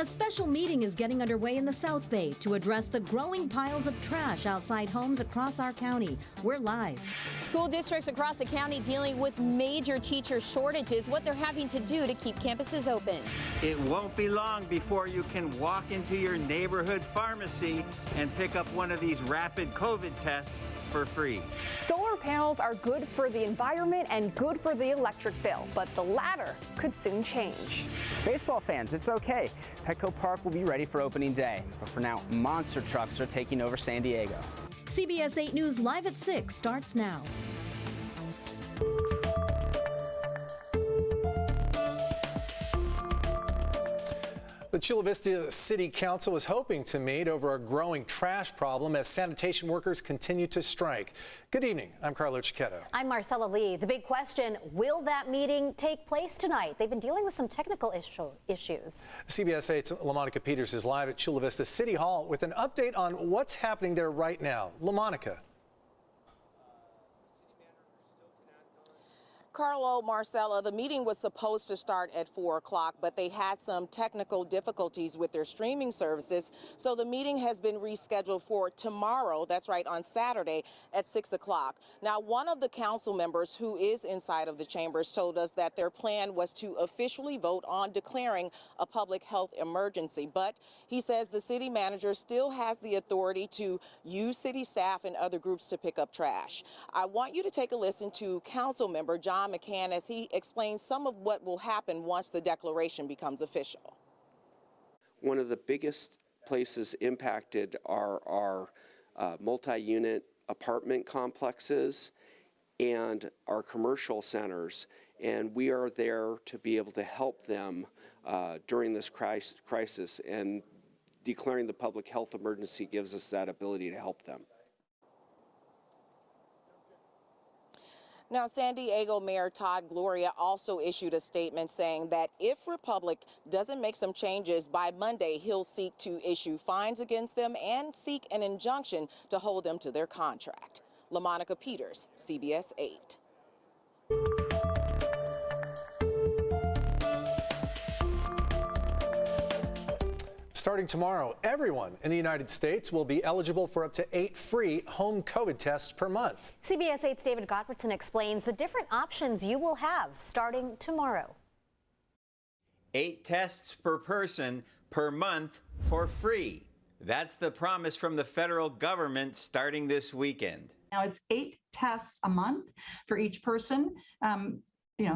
A special meeting is getting underway in the South Bay to address the growing piles of trash outside homes across our county. We're live. School districts across the county dealing with major teacher shortages, what they're having to do to keep campuses open. It won't be long before you can walk into your neighborhood pharmacy and pick up one of these rapid COVID tests for free. Solar panels are good for the environment and good for the electric bill, but the latter could soon change. Baseball fans, it's okay. Petco Park will be ready for opening day. But for now, monster trucks are taking over San Diego. CBS 8 News Live at 6 starts now. The Chula Vista City Council is hoping to meet over a growing trash problem as sanitation workers continue to strike. Good evening. I'm Carlo Cicchetto. I'm Marcella Lee. The big question, will that meeting take place tonight? They've been dealing with some technical issues. CBS 8's LaMonica Peters is live at Chula Vista City Hall with an update on what's happening there right now. LaMonica. Carlo, Marcella, the meeting was supposed to start at 4 o'clock, but they had some technical difficulties with their streaming services. So the meeting has been rescheduled for tomorrow. That's right, on Saturday at 6 o'clock. Now, one of the council members who is inside of the chambers told us that their plan was to officially vote on declaring a public health emergency. But he says the city manager still has the authority to use city staff and other groups to pick up trash. I want you to take a listen to council member John McCann as he explains some of what will happen once the declaration becomes official. One of the biggest places impacted are our multi-unit apartment complexes and our commercial centers, and we are there to be able to help them during this crisis, and declaring the public health emergency gives us that ability to help them. Now, San Diego Mayor Todd Gloria also issued a statement saying that if Republic doesn't make some changes by Monday, he'll seek to issue fines against them and seek an injunction to hold them to their contract. LaMonica Peters, CBS 8. Starting tomorrow, everyone in the United States will be eligible for up to 8 free home COVID tests per month. CBS 8's David Gottfredson explains the different options you will have starting tomorrow. 8 tests per person per month for free. That's the promise from the federal government starting this weekend. Now it's 8 tests a month for each person.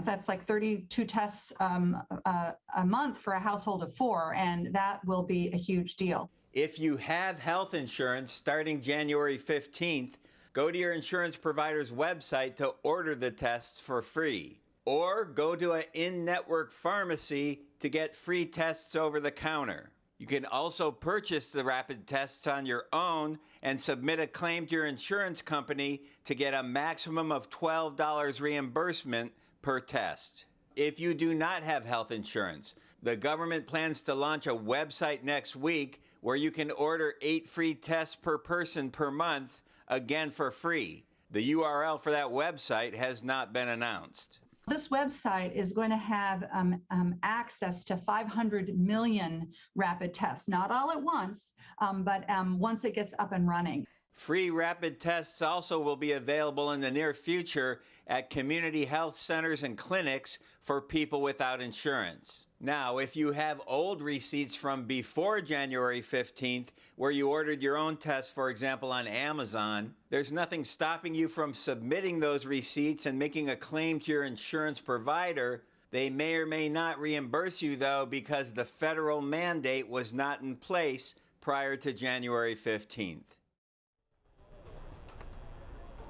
That's like 32 tests a month for a household of 4, and that will be a huge deal. If you have health insurance starting January 15th, go to your insurance provider's website to order the tests for free. Or go to an in-network pharmacy to get free tests over the counter. You can also purchase the rapid tests on your own and submit a claim to your insurance company to get a maximum of $12 reimbursement per test. If you do not have health insurance, the government plans to launch a website next week where you can order 8 free tests per person per month, again for free. The URL for that website has not been announced. This website is going to have access to 500 million rapid tests, not all at once, but once it gets up and running. Free rapid tests also will be available in the near future at community health centers and clinics for people without insurance. Now, if you have old receipts from before January 15th, where you ordered your own test, for example, on Amazon, there's nothing stopping you from submitting those receipts and making a claim to your insurance provider. They may or may not reimburse you, though, because the federal mandate was not in place prior to January 15th.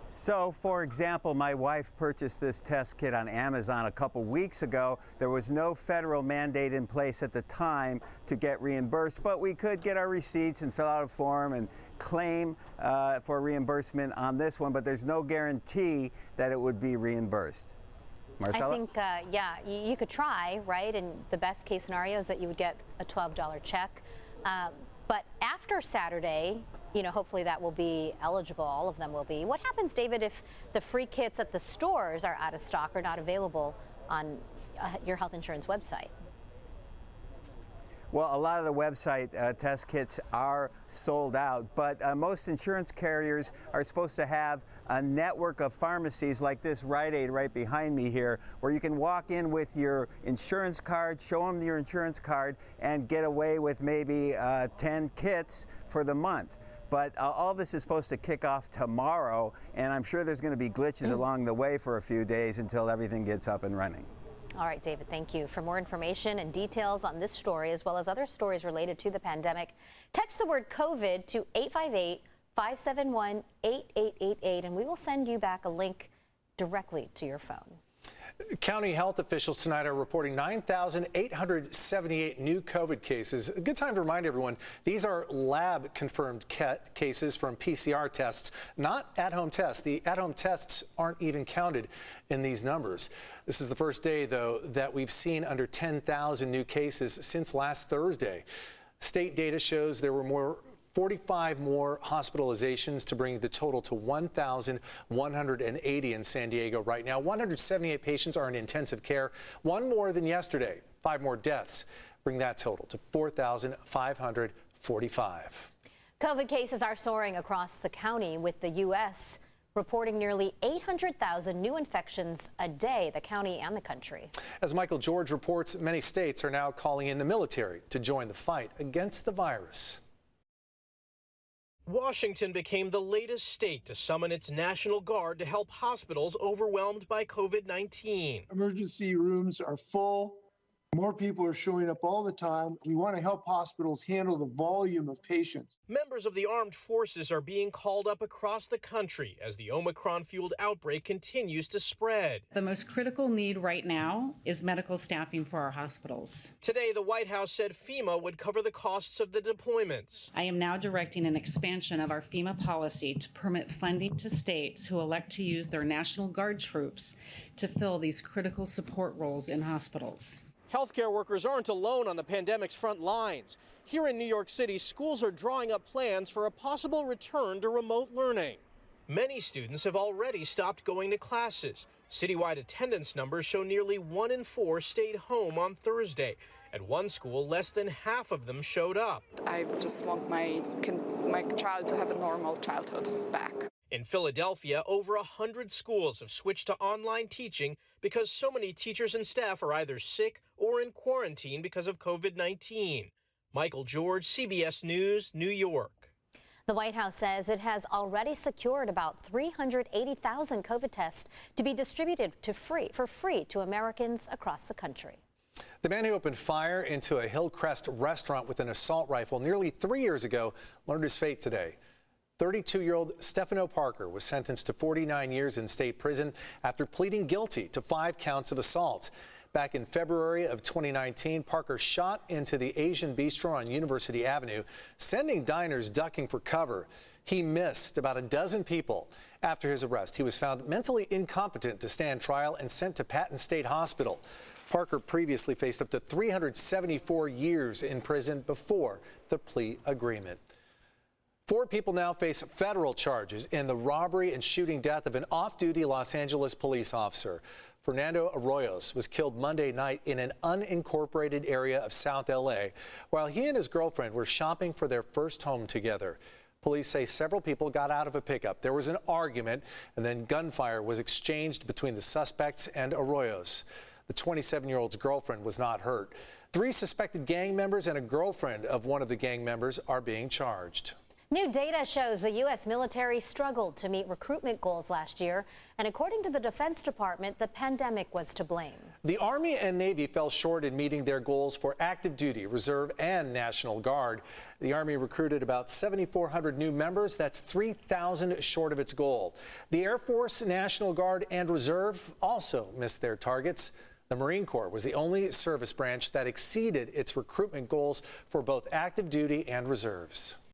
So, for example, my wife purchased this test kit on Amazon a couple weeks ago. There was no federal mandate in place at the time to get reimbursed, but we could get our receipts and fill out a form and claim for reimbursement on this one, but there's no guarantee that it would be reimbursed. Marcella? I think, yeah, you could try, right? And the best case scenario is that you would get a $12 check. But after Saturday, hopefully that will be eligible. All of them will be. What happens, David, if the free kits at the stores are out of stock or not available on your health insurance website? Well, a lot of the website test kits are sold out, but most insurance carriers are supposed to have a network of pharmacies like this Rite Aid right behind me here, where you can walk in with your insurance card, show them your insurance card, and get away with maybe 10 kits for the month. But all this is supposed to kick off tomorrow, and I'm sure there's going to be glitches along the way for a few days until everything gets up and running. All right, David, thank you. For more information and details on this story, as well as other stories related to the pandemic, text the word COVID to 858-571-8888, and we will send you back a link directly to your phone. County health officials tonight are reporting 9,878 new COVID cases. A good time to remind everyone, these are lab-confirmed cases from PCR tests, not at-home tests. The at-home tests aren't even counted in these numbers. This is the first day, though, that we've seen under 10,000 new cases since last Thursday. State data shows there were 45 more hospitalizations to bring the total to 1,180 in San Diego right now. 178 patients are in intensive care, one more than yesterday. 5 more deaths bring that total to 4,545. COVID cases are soaring across the county, with the U.S. reporting nearly 800,000 new infections a day, the county and the country. As Michael George reports, many states are now calling in the military to join the fight against the virus. Washington became the latest state to summon its National Guard to help hospitals overwhelmed by COVID-19. Emergency rooms are full. More people are showing up all the time. We want to help hospitals handle the volume of patients. Members of the armed forces are being called up across the country as the Omicron-fueled outbreak continues to spread. The most critical need right now is medical staffing for our hospitals. Today, the White House said FEMA would cover the costs of the deployments. I am now directing an expansion of our FEMA policy to permit funding to states who elect to use their National Guard troops to fill these critical support roles in hospitals. Healthcare workers aren't alone on the pandemic's front lines. Here in New York City, schools are drawing up plans for a possible return to remote learning. Many students have already stopped going to classes. Citywide attendance numbers show nearly 1 in 4 stayed home on Thursday. At one school, less than half of them showed up. I just want my child to have a normal childhood back. In Philadelphia, over 100 schools have switched to online teaching because so many teachers and staff are either sick or in quarantine because of COVID-19. Michael George, CBS News, New York. The White House says it has already secured about 380,000 COVID tests to be distributed for free to Americans across the country. The man who opened fire into a Hillcrest restaurant with an assault rifle nearly 3 years ago learned his fate today. 32-year-old Stefano Parker was sentenced to 49 years in state prison after pleading guilty to 5 counts of assault. Back in February of 2019, Parker shot into the Asian Bistro on University Avenue, sending diners ducking for cover. He missed about a dozen people. After his arrest, he was found mentally incompetent to stand trial and sent to Patton State Hospital. Parker previously faced up to 374 years in prison before the plea agreement. 4 people now face federal charges in the robbery and shooting death of an off-duty Los Angeles police officer. Fernando Arroyos was killed Monday night in an unincorporated area of South LA while he and his girlfriend were shopping for their first home together. Police say several people got out of a pickup. There was an argument, and then gunfire was exchanged between the suspects and Arroyos. The 27-year-old's girlfriend was not hurt. 3 suspected gang members and a girlfriend of one of the gang members are being charged. New data shows the U.S. military struggled to meet recruitment goals last year, and according to the Defense Department, the pandemic was to blame. The Army and Navy fell short in meeting their goals for active duty, reserve, and National Guard. The Army recruited about 7,400 new members. That's 3,000 short of its goal. The Air Force, National Guard, and Reserve also missed their targets. The Marine Corps was the only service branch that exceeded its recruitment goals for both active duty and reserves.